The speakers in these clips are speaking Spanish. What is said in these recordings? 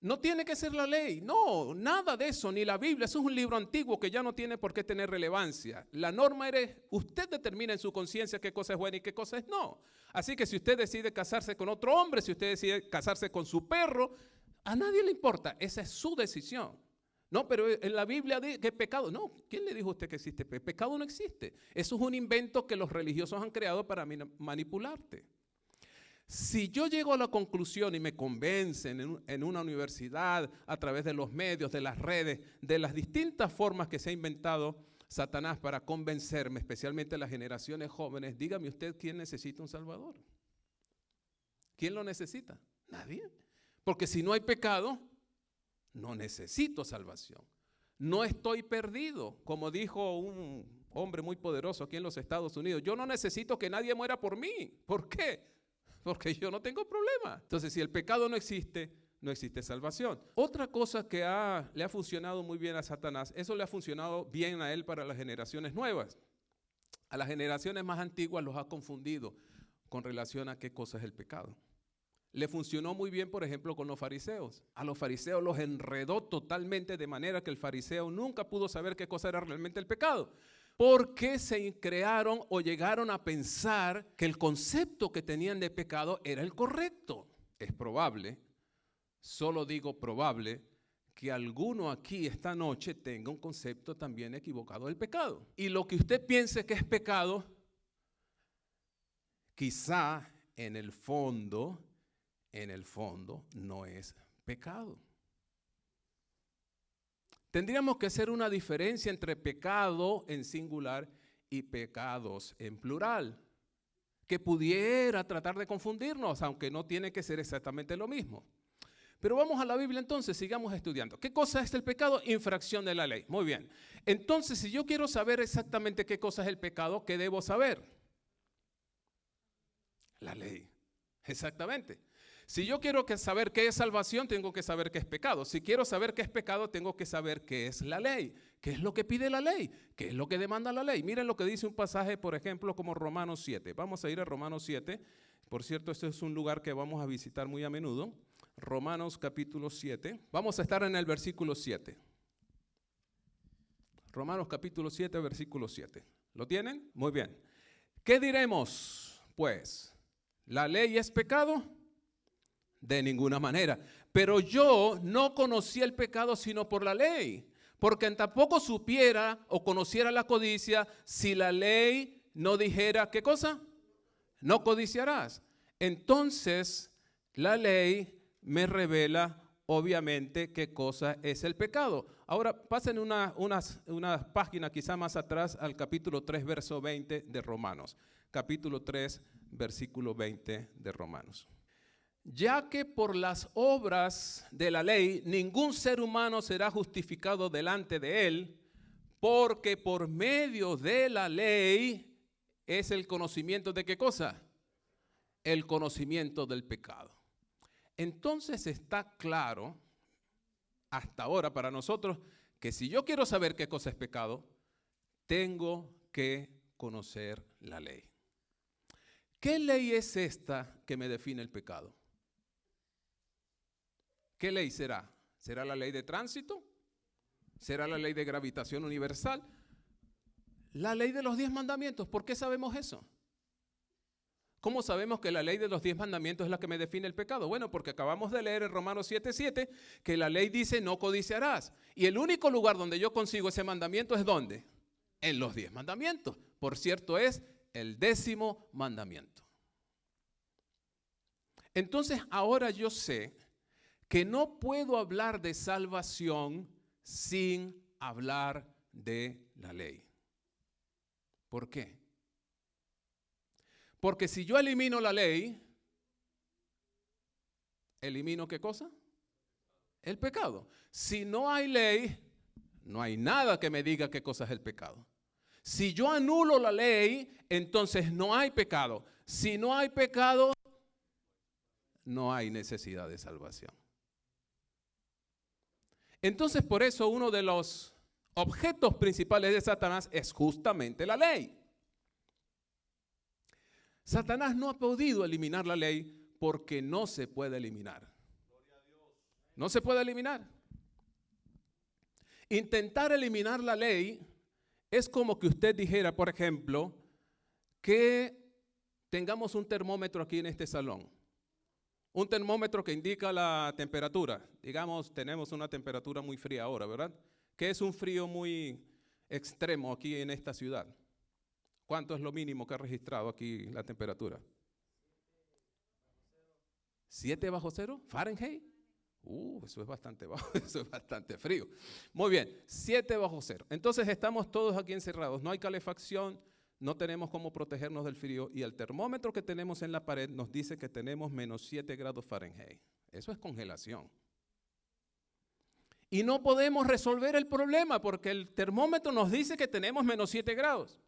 No tiene que ser la ley, no, nada de eso, ni la Biblia. Eso es un libro antiguo que ya no tiene por qué tener relevancia. La norma es, usted determina en su conciencia qué cosa es buena y qué cosa es no. Así que si usted decide casarse con otro hombre, si usted decide casarse con su perro, a nadie le importa, esa es su decisión. No, pero en la Biblia dice que es pecado. No, ¿quién le dijo a usted que existe? Pecado no existe. Eso es un invento que los religiosos han creado para manipularte. Si yo llego a la conclusión y me convencen en una universidad, a través de los medios, de las redes, de las distintas formas que se ha inventado Satanás para convencerme, especialmente las generaciones jóvenes, dígame usted, ¿quién necesita un Salvador? ¿Quién lo necesita? Nadie. Porque si no hay pecado, no necesito salvación. No estoy perdido, como dijo un hombre muy poderoso aquí en los Estados Unidos. Yo no necesito que nadie muera por mí. ¿Por qué? Porque yo no tengo problema. Entonces, si el pecado no existe, no existe salvación. Otra cosa que le ha funcionado muy bien a Satanás, eso le ha funcionado bien a él para las generaciones nuevas. A las generaciones más antiguas los ha confundido con relación a qué cosa es el pecado. Le funcionó muy bien, por ejemplo, con los fariseos. A los fariseos los enredó totalmente de manera que el fariseo nunca pudo saber qué cosa era realmente el pecado. Porque se crearon o llegaron a pensar que el concepto que tenían de pecado era el correcto. Es probable, solo digo probable, que alguno aquí esta noche tenga un concepto también equivocado del pecado. Y lo que usted piense que es pecado, quizá en el fondo no es pecado. Tendríamos que hacer una diferencia entre pecado en singular y pecados en plural, que pudiera tratar de confundirnos, aunque no tiene que ser exactamente lo mismo. Pero vamos a la Biblia entonces, sigamos estudiando. ¿Qué cosa es el pecado? Infracción de la ley. Muy bien. Entonces, si yo quiero saber exactamente qué cosa es el pecado, ¿qué debo saber? La ley. Exactamente. Si yo quiero saber qué es salvación, tengo que saber qué es pecado. Si quiero saber qué es pecado, tengo que saber qué es la ley. ¿Qué es lo que pide la ley? ¿Qué es lo que demanda la ley? Miren lo que dice un pasaje, por ejemplo, como Romanos 7. Vamos a ir a Romanos 7. Por cierto, este es un lugar que vamos a visitar muy a menudo. Romanos capítulo 7. Vamos a estar en el versículo 7. Romanos capítulo 7, versículo 7. ¿Lo tienen? Muy bien. ¿Qué diremos, pues? ¿La ley es pecado? De ninguna manera. Pero yo no conocí el pecado sino por la ley, porque tampoco supiera o conociera la codicia si la ley no dijera, ¿qué cosa? No codiciarás. Entonces, la ley me revela obviamente qué cosa es el pecado. Ahora pasen unas páginas quizá más atrás al capítulo 3, verso 20 de Romanos. Capítulo 3, versículo 20 de Romanos. Ya que por las obras de la ley ningún ser humano será justificado delante de él, porque por medio de la ley es el conocimiento de ¿qué cosa? El conocimiento del pecado. Entonces está claro, hasta ahora para nosotros, que si yo quiero saber qué cosa es pecado, tengo que conocer la ley. ¿Qué ley es esta que me define el pecado? ¿Qué ley será? ¿Será la ley de tránsito? ¿Será la ley de gravitación universal? La ley de los 10 mandamientos. ¿Por qué sabemos eso? ¿Cómo sabemos que la ley de los 10 mandamientos es la que me define el pecado? Bueno, porque acabamos de leer en Romanos 7:7 que la ley dice no codiciarás. Y el único lugar donde yo consigo ese mandamiento es ¿dónde? En los 10 mandamientos. Por cierto, es el 10º mandamiento. Entonces, ahora yo sé que no puedo hablar de salvación sin hablar de la ley. ¿Por qué? Porque si yo elimino la ley, ¿elimino qué cosa? El pecado. Si no hay ley, no hay nada que me diga qué cosa es el pecado. Si yo anulo la ley, entonces no hay pecado. Si no hay pecado, no hay necesidad de salvación. Entonces, por eso uno de los objetos principales de Satanás es justamente la ley. Satanás no ha podido eliminar la ley porque no se puede eliminar. No se puede eliminar. Intentar eliminar la ley es como que usted dijera, por ejemplo, que tengamos un termómetro aquí en este salón. Un termómetro que indica la temperatura. Digamos, tenemos una temperatura muy fría ahora, ¿verdad? Que es un frío muy extremo aquí en esta ciudad. ¿Cuánto es lo mínimo que ha registrado aquí la temperatura? 7 bajo cero, Fahrenheit. Eso es bastante bajo, eso es bastante frío. Muy bien, 7 bajo cero. Entonces estamos todos aquí encerrados, no hay calefacción, no tenemos cómo protegernos del frío y el termómetro que tenemos en la pared nos dice que tenemos menos 7 grados Fahrenheit. Eso es congelación. Y no podemos resolver el problema porque el termómetro nos dice que tenemos menos 7 grados.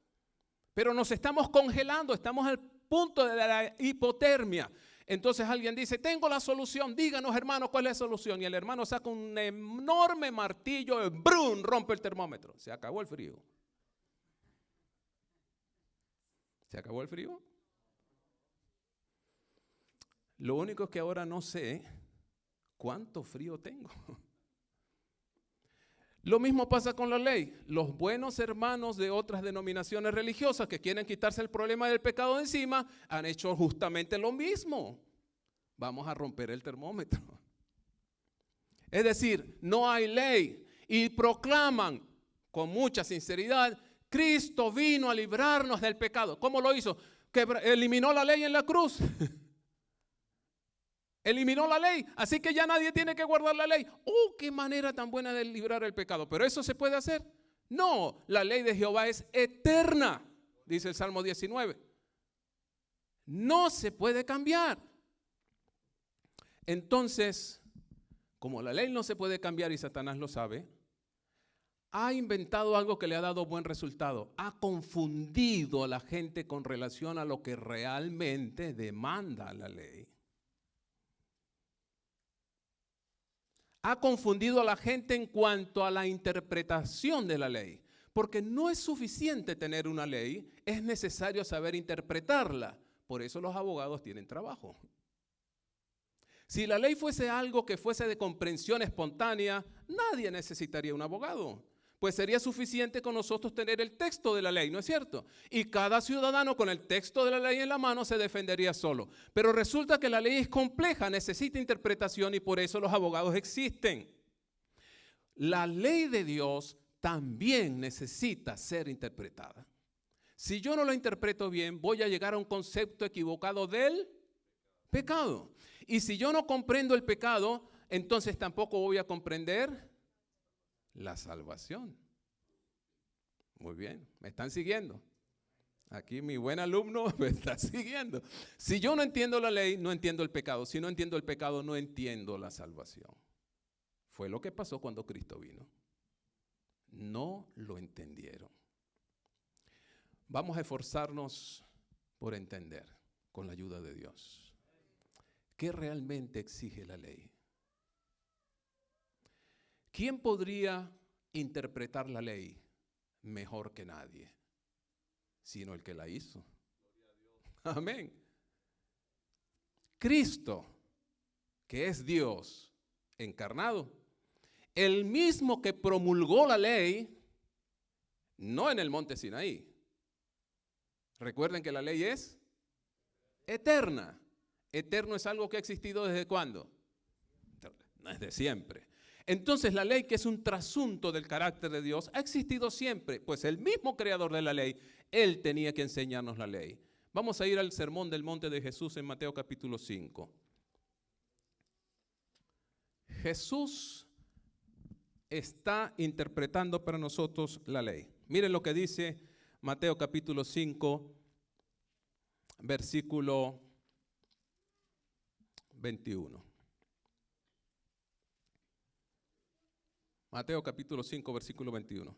Pero nos estamos congelando, estamos al punto de la hipotermia. Entonces alguien dice, tengo la solución, díganos hermano, ¿cuál es la solución? Y el hermano saca un enorme martillo, ¡brum!, rompe el termómetro. Se acabó el frío. ¿Se acabó el frío? Lo único es que ahora no sé cuánto frío tengo. Lo mismo pasa con la ley. Los buenos hermanos de otras denominaciones religiosas que quieren quitarse el problema del pecado de encima han hecho justamente lo mismo. Vamos a romper el termómetro. Es decir, no hay ley y proclaman con mucha sinceridad, Cristo vino a librarnos del pecado. ¿Cómo lo hizo? Que eliminó la ley en la cruz. Eliminó la ley, así que ya nadie tiene que guardar la ley. ¡Qué manera tan buena de librar el pecado! ¿Pero eso se puede hacer? No, la ley de Jehová es eterna, dice el Salmo 19. No se puede cambiar. Entonces, como la ley no se puede cambiar y Satanás lo sabe, ha inventado algo que le ha dado buen resultado. Ha confundido a la gente con relación a lo que realmente demanda la ley. Ha confundido a la gente en cuanto a la interpretación de la ley. Porque no es suficiente tener una ley, es necesario saber interpretarla. Por eso los abogados tienen trabajo. Si la ley fuese algo que fuese de comprensión espontánea, nadie necesitaría un abogado. Pues sería suficiente con nosotros tener el texto de la ley, ¿no es cierto? Y cada ciudadano con el texto de la ley en la mano se defendería solo. Pero resulta que la ley es compleja, necesita interpretación y por eso los abogados existen. La ley de Dios también necesita ser interpretada. Si yo no la interpreto bien, voy a llegar a un concepto equivocado del pecado. Y si yo no comprendo el pecado, entonces tampoco voy a comprender la salvación. Muy bien, ¿me están siguiendo? Aquí mi buen alumno me está siguiendo. Si yo no entiendo la ley, no entiendo el pecado. Si no entiendo el pecado, no entiendo la salvación. Fue lo que pasó cuando Cristo vino. No lo entendieron. Vamos a esforzarnos por entender, con la ayuda de Dios, ¿qué realmente exige la ley? ¿Quién podría interpretar la ley mejor que nadie? Sino el que la hizo. Amén. Cristo, que es Dios encarnado, el mismo que promulgó la ley, no en el monte Sinaí. Recuerden que la ley es eterna. Eterno es algo que ha existido ¿desde cuándo? Desde siempre. Entonces la ley, que es un trasunto del carácter de Dios, ha existido siempre, pues el mismo creador de la ley, Él tenía que enseñarnos la ley. Vamos a ir al sermón del monte de Jesús en Mateo capítulo 5. Jesús está interpretando para nosotros la ley. Miren lo que dice Mateo capítulo 5, versículo 21. Mateo capítulo 5, versículo 21.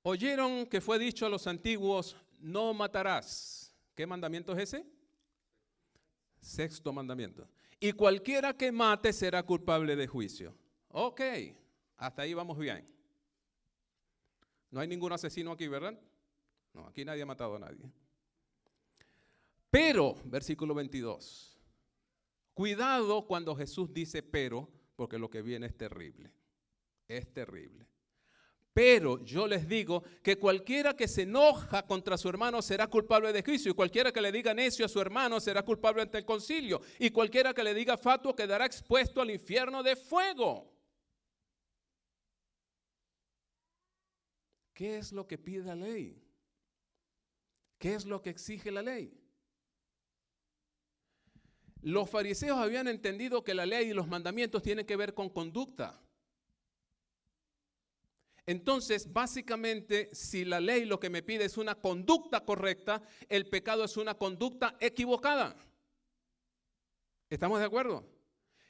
Oyeron que fue dicho a los antiguos, no matarás. ¿Qué mandamiento es ese? Sexto mandamiento. Y cualquiera que mate será culpable de juicio. Ok, hasta ahí vamos bien. No hay ningún asesino aquí, ¿verdad? No, aquí nadie ha matado a nadie. Pero, versículo 22. Cuidado cuando Jesús dice pero, porque lo que viene es terrible. Es terrible. Pero yo les digo que cualquiera que se enoja contra su hermano será culpable de juicio, y cualquiera que le diga necio a su hermano será culpable ante el concilio, y cualquiera que le diga fatuo quedará expuesto al infierno de fuego. ¿Qué es lo que pide la ley? ¿Qué es lo que exige la ley? Los fariseos habían entendido que la ley y los mandamientos tienen que ver con conducta. Entonces, básicamente, si la ley lo que me pide es una conducta correcta, el pecado es una conducta equivocada. ¿Estamos de acuerdo?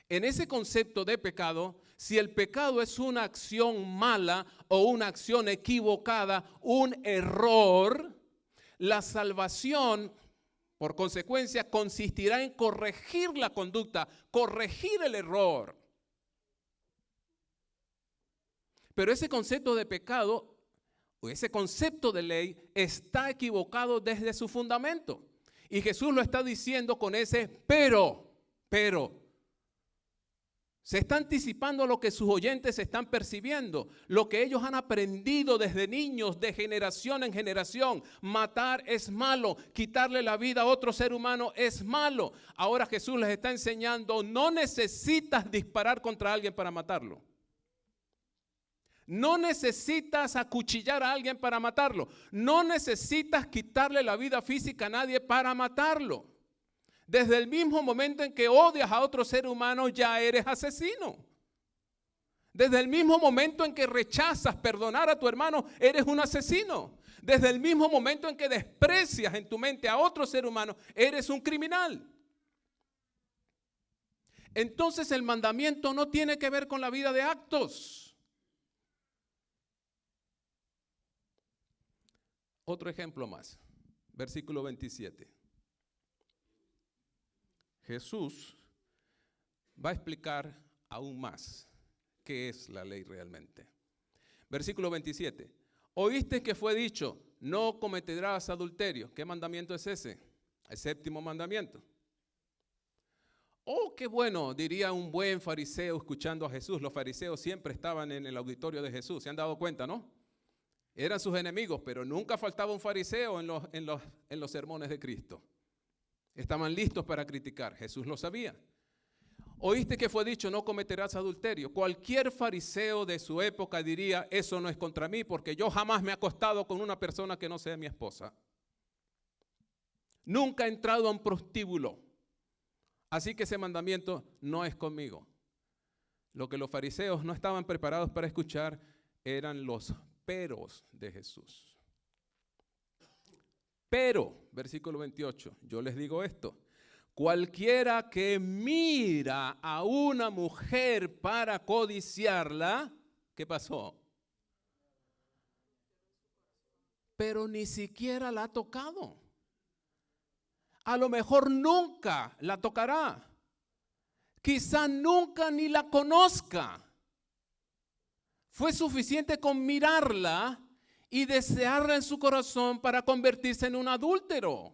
En ese concepto de pecado, si el pecado es una acción mala o una acción equivocada, un error, la salvación, por consecuencia, consistirá en corregir la conducta, corregir el error. Pero ese concepto de pecado o ese concepto de ley está equivocado desde su fundamento. Y Jesús lo está diciendo con ese pero. Se está anticipando lo que sus oyentes están percibiendo, lo que ellos han aprendido desde niños, de generación en generación. Matar es malo, quitarle la vida a otro ser humano es malo. Ahora Jesús les está enseñando, no necesitas disparar contra alguien para matarlo. No necesitas acuchillar a alguien para matarlo. No necesitas quitarle la vida física a nadie para matarlo. Desde el mismo momento en que odias a otro ser humano, ya eres asesino. Desde el mismo momento en que rechazas perdonar a tu hermano, eres un asesino. Desde el mismo momento en que desprecias en tu mente a otro ser humano, eres un criminal. Entonces el mandamiento no tiene que ver con la vida de actos. Otro ejemplo más, versículo 27. Jesús va a explicar aún más qué es la ley realmente. Versículo 27. Oíste que fue dicho, no cometerás adulterio. ¿Qué mandamiento es ese? El séptimo mandamiento. Oh, qué bueno, diría un buen fariseo escuchando a Jesús. Los fariseos siempre estaban en el auditorio de Jesús, ¿se han dado cuenta, no? Eran sus enemigos, pero nunca faltaba un fariseo en los sermones de Cristo. Estaban listos para criticar, Jesús lo sabía. Oíste que fue dicho, no cometerás adulterio. Cualquier fariseo de su época diría, eso no es contra mí, porque yo jamás me he acostado con una persona que no sea mi esposa. Nunca he entrado a un prostíbulo. Así que ese mandamiento no es conmigo. Lo que los fariseos no estaban preparados para escuchar eran los peros de Jesús. Pero, versículo 28, yo les digo esto, cualquiera que mira a una mujer para codiciarla, ¿qué pasó? Pero ni siquiera la ha tocado. A lo mejor nunca la tocará. Quizá nunca ni la conozca. Fue suficiente con mirarla y desearla en su corazón para convertirse en un adúltero.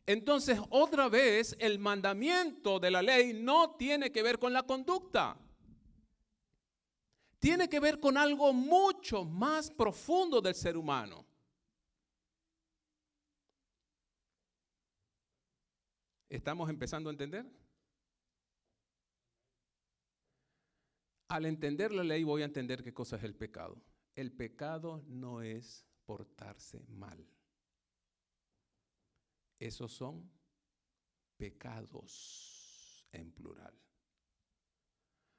Entonces, otra vez, el mandamiento de la ley no tiene que ver con la conducta. Tiene que ver con algo mucho más profundo del ser humano. ¿Estamos empezando a entender? Al entender la ley voy a entender qué cosa es el pecado. El pecado no es portarse mal. Esos son pecados en plural.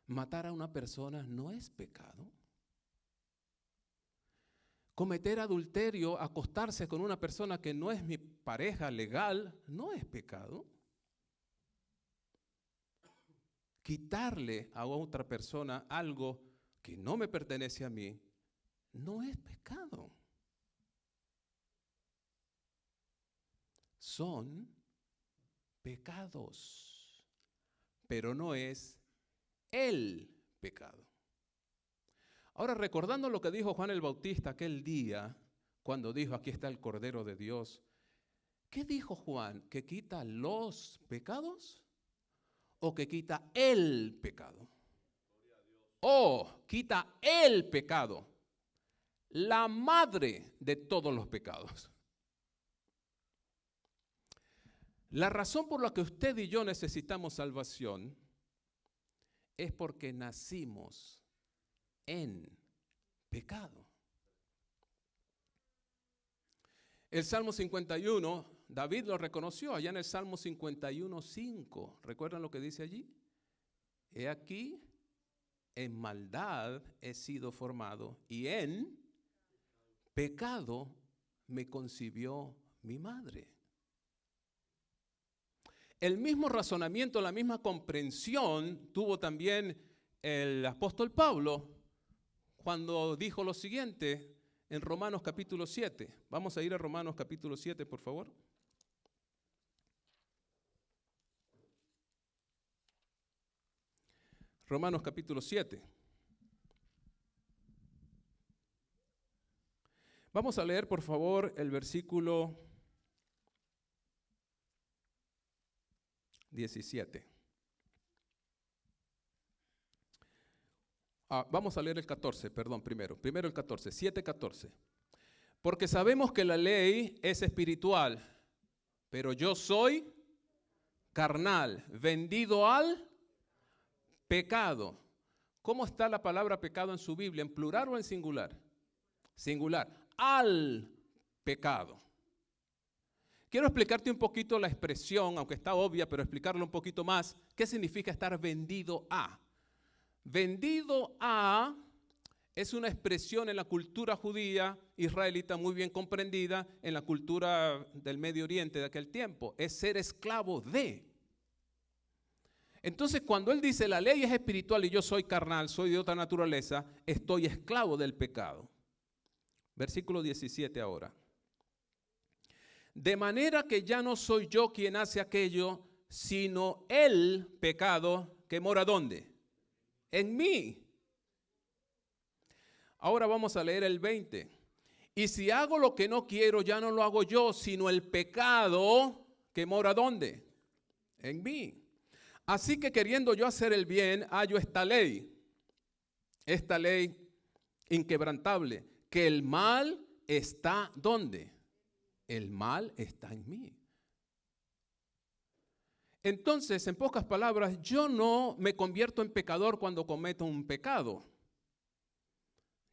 Matar a una persona no es pecado. Cometer adulterio, acostarse con una persona que no es mi pareja legal, no es pecado. Quitarle a otra persona algo que no me pertenece a mí, no es pecado. Son pecados, pero no es el pecado. Ahora, recordando lo que dijo Juan el Bautista aquel día, cuando dijo, aquí está el Cordero de Dios, ¿qué dijo Juan? ¿Que quita los pecados? o que quita el pecado. O quita el pecado, la madre de todos los pecados. La razón por la que usted y yo necesitamos salvación es porque nacimos en pecado. El Salmo 51, David lo reconoció allá en el Salmo 51:5. ¿Recuerdan lo que dice allí? He aquí, en maldad he sido formado y en pecado me concibió mi madre. El mismo razonamiento, la misma comprensión tuvo también el apóstol Pablo cuando dijo lo siguiente en Romanos capítulo 7. Vamos a ir a Romanos capítulo 7, por favor. Romanos capítulo 7. Vamos a leer, por favor, el versículo 17. Vamos a leer el 14, perdón, primero el 14, 7:14. Porque sabemos que la ley es espiritual, pero yo soy carnal, vendido al pecado. ¿Cómo está la palabra pecado en su Biblia? ¿En plural o en singular? Singular. Al pecado. Quiero explicarte un poquito la expresión, aunque está obvia, pero explicarlo un poquito más. ¿Qué significa estar vendido a? Vendido a es una expresión en la cultura judía israelita muy bien comprendida en la cultura del Medio Oriente de aquel tiempo. Es ser esclavo de. Entonces, cuando él dice la ley es espiritual y yo soy carnal, soy de otra naturaleza, estoy esclavo del pecado. Versículo 17 ahora. De manera que ya no soy yo quien hace aquello, sino el pecado que mora ¿dónde? En mí. Ahora vamos a leer el 20. Y si hago lo que no quiero, ya no lo hago yo, sino el pecado que mora ¿dónde? En mí. Así que queriendo yo hacer el bien, hallo esta ley inquebrantable, que el mal está ¿dónde? El mal está en mí. Entonces, en pocas palabras, yo no me convierto en pecador cuando cometo un pecado.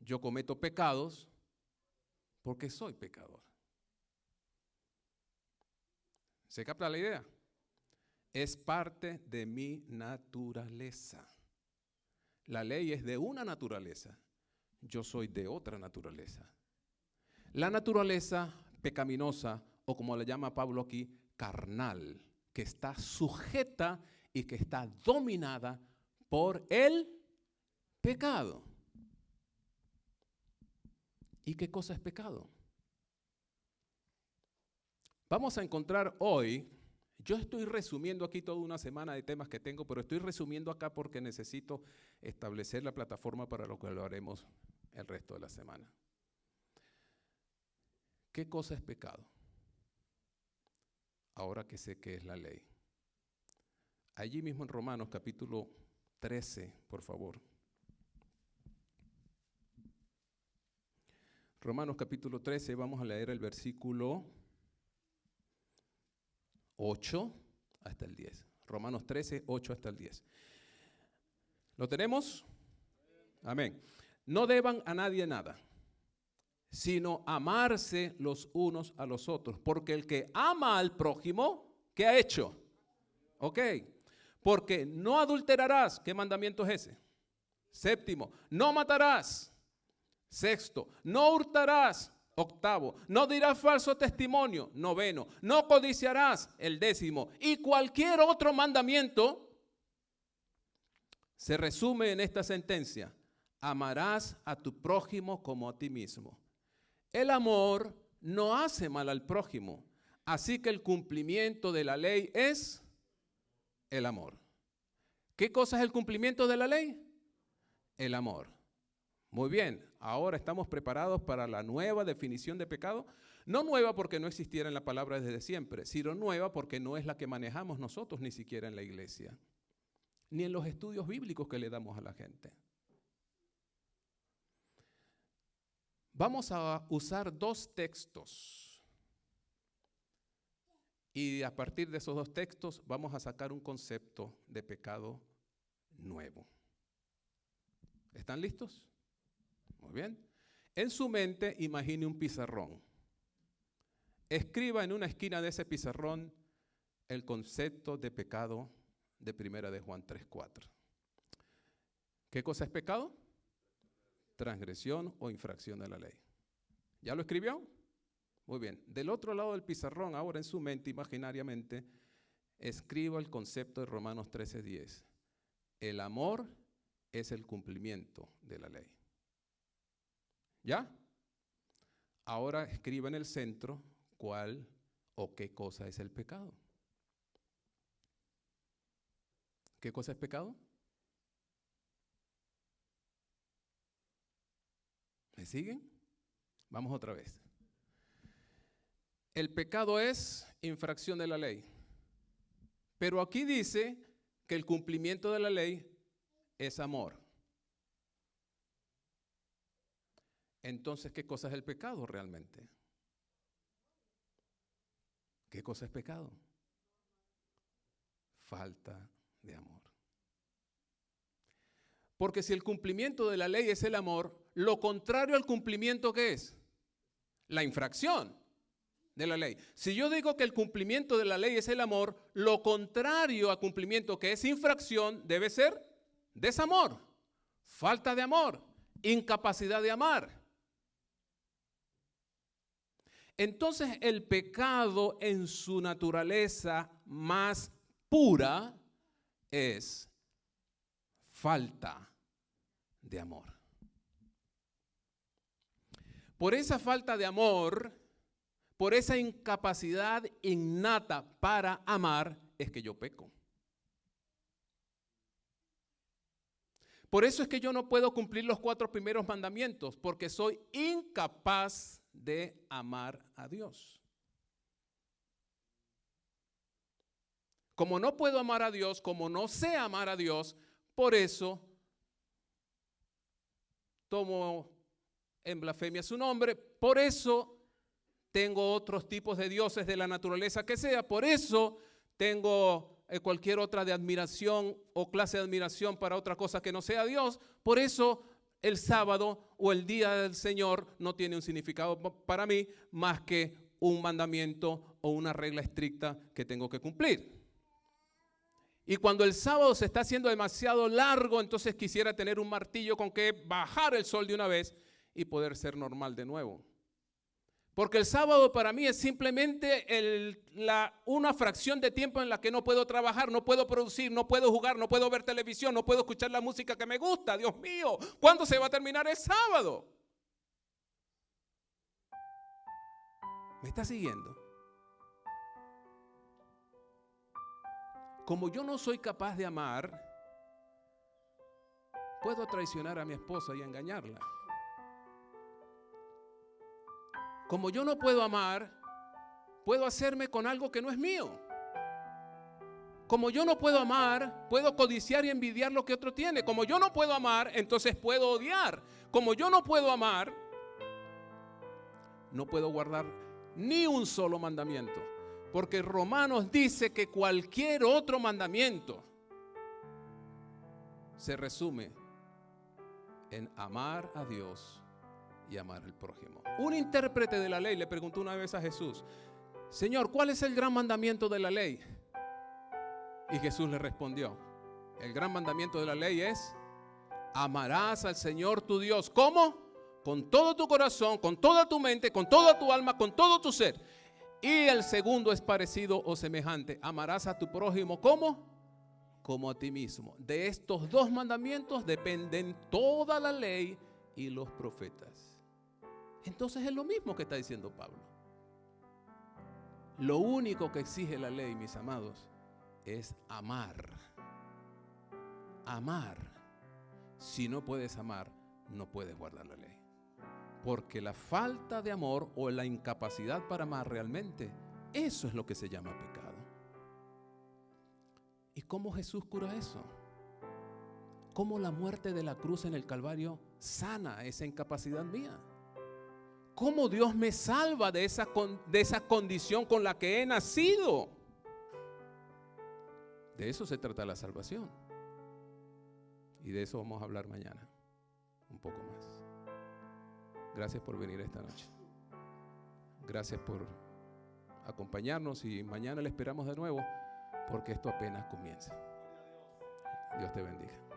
Yo cometo pecados porque soy pecador. ¿Se capta la idea? Es parte de mi naturaleza. La ley es de una naturaleza. Yo soy de otra naturaleza. La naturaleza pecaminosa, o como le llama Pablo aquí, carnal, que está sujeta y que está dominada por el pecado. ¿Y qué cosa es pecado? Vamos a encontrar hoy, yo estoy resumiendo aquí toda una semana de temas que tengo, pero estoy resumiendo acá porque necesito establecer la plataforma para lo que lo haremos el resto de la semana. ¿Qué cosa es pecado? Ahora que sé qué es la ley. Allí mismo en Romanos capítulo 13, por favor. Romanos capítulo 13, vamos a leer el versículo 8 hasta el 10. Romanos 13, 8 hasta el 10. ¿Lo tenemos? Amén. No deban a nadie nada, sino amarse los unos a los otros. Porque el que ama al prójimo, ¿qué ha hecho? Ok. Porque no adulterarás. ¿Qué mandamiento es ese? Séptimo. No matarás. Sexto. No hurtarás. Octavo. No dirás falso testimonio. Noveno. No codiciarás. El décimo. Y cualquier otro mandamiento se resume en esta sentencia. Amarás a tu prójimo como a ti mismo. El amor no hace mal al prójimo, así que el cumplimiento de la ley es el amor. ¿Qué cosa es el cumplimiento de la ley? El amor. Muy bien, ahora estamos preparados para la nueva definición de pecado. No nueva porque no existiera en la palabra desde siempre, sino nueva porque no es la que manejamos nosotros ni siquiera en la iglesia. ni en los estudios bíblicos que le damos a la gente. Vamos a usar 2 textos y a partir de esos 2 textos vamos a sacar un concepto de pecado nuevo. ¿Están listos? Muy bien. En su mente imagine un pizarrón. Escriba en una esquina de ese pizarrón el concepto de pecado de 1 de Juan 3:4. ¿Qué cosa es pecado? Transgresión o infracción de la ley. ¿Ya lo escribió? Muy bien. Del otro lado del pizarrón, ahora en su mente, imaginariamente, escriba el concepto de Romanos 13:10. El amor es el cumplimiento de la ley. ¿Ya? Ahora escriba en el centro cuál o qué cosa es el pecado. ¿Qué cosa es pecado? ¿Me siguen? Vamos otra vez. El pecado es infracción de la ley. Pero aquí dice que el cumplimiento de la ley es amor. Entonces, ¿qué cosa es el pecado realmente? ¿Qué cosa es pecado? Falta de amor. Porque si el cumplimiento de la ley es el amor, lo contrario al cumplimiento, ¿qué es? La infracción de la ley. Si yo digo que el cumplimiento de la ley es el amor, lo contrario a cumplimiento, que es infracción, debe ser desamor, falta de amor, incapacidad de amar. Entonces el pecado en su naturaleza más pura es falta de amor. Por esa falta de amor, por esa incapacidad innata para amar, es que yo peco. Por eso es que yo no puedo cumplir los 4 primeros mandamientos, porque soy incapaz de amar a Dios. Como no puedo amar a Dios, como no sé amar a Dios, por eso tomo en blasfemia su nombre, por eso tengo otros tipos de dioses de la naturaleza que sea, por eso tengo cualquier otra de admiración o clase de admiración para otra cosa que no sea Dios, por eso el sábado o el día del Señor no tiene un significado para mí más que un mandamiento o una regla estricta que tengo que cumplir. Y cuando el sábado se está haciendo demasiado largo, entonces quisiera tener un martillo con que bajar el sol de una vez y poder ser normal de nuevo. Porque el sábado para mí es simplemente una fracción de tiempo en la que no puedo trabajar, no puedo producir, no puedo jugar, no puedo ver televisión, no puedo escuchar la música que me gusta. Dios mío, ¿cuándo se va a terminar el sábado? ¿Me está siguiendo? Como yo no soy capaz de amar, puedo traicionar a mi esposa y engañarla. Como yo no puedo amar, puedo hacerme con algo que no es mío. Como yo no puedo amar, puedo codiciar y envidiar lo que otro tiene. Como yo no puedo amar, entonces puedo odiar. Como yo no puedo amar, no puedo guardar ni un solo mandamiento. Porque Romanos dice que cualquier otro mandamiento se resume en amar a Dios y amar al prójimo. Un intérprete de la ley le preguntó una vez a Jesús: Señor, ¿cuál es el gran mandamiento de la ley? Y Jesús le respondió: el gran mandamiento de la ley es: amarás al Señor tu Dios. ¿Cómo? Con todo tu corazón, con toda tu mente, con toda tu alma, con todo tu ser. Y el segundo es parecido o semejante: amarás a tu prójimo. ¿Cómo? Como a ti mismo. De estos 2 mandamientos dependen toda la ley y los profetas. Entonces es lo mismo que está diciendo Pablo. Lo único que exige la ley, mis amados, es amar. Amar. Si no puedes amar, no puedes guardar la ley. Porque la falta de amor o la incapacidad para amar realmente, eso es lo que se llama pecado. ¿Y cómo Jesús cura eso? ¿Cómo la muerte de la cruz en el Calvario sana esa incapacidad mía? ¿Cómo Dios me salva de esa condición con la que he nacido? De eso se trata la salvación. Y de eso vamos a hablar mañana, un poco más. Gracias por venir esta noche. Gracias por acompañarnos y mañana le esperamos de nuevo porque esto apenas comienza. Dios te bendiga.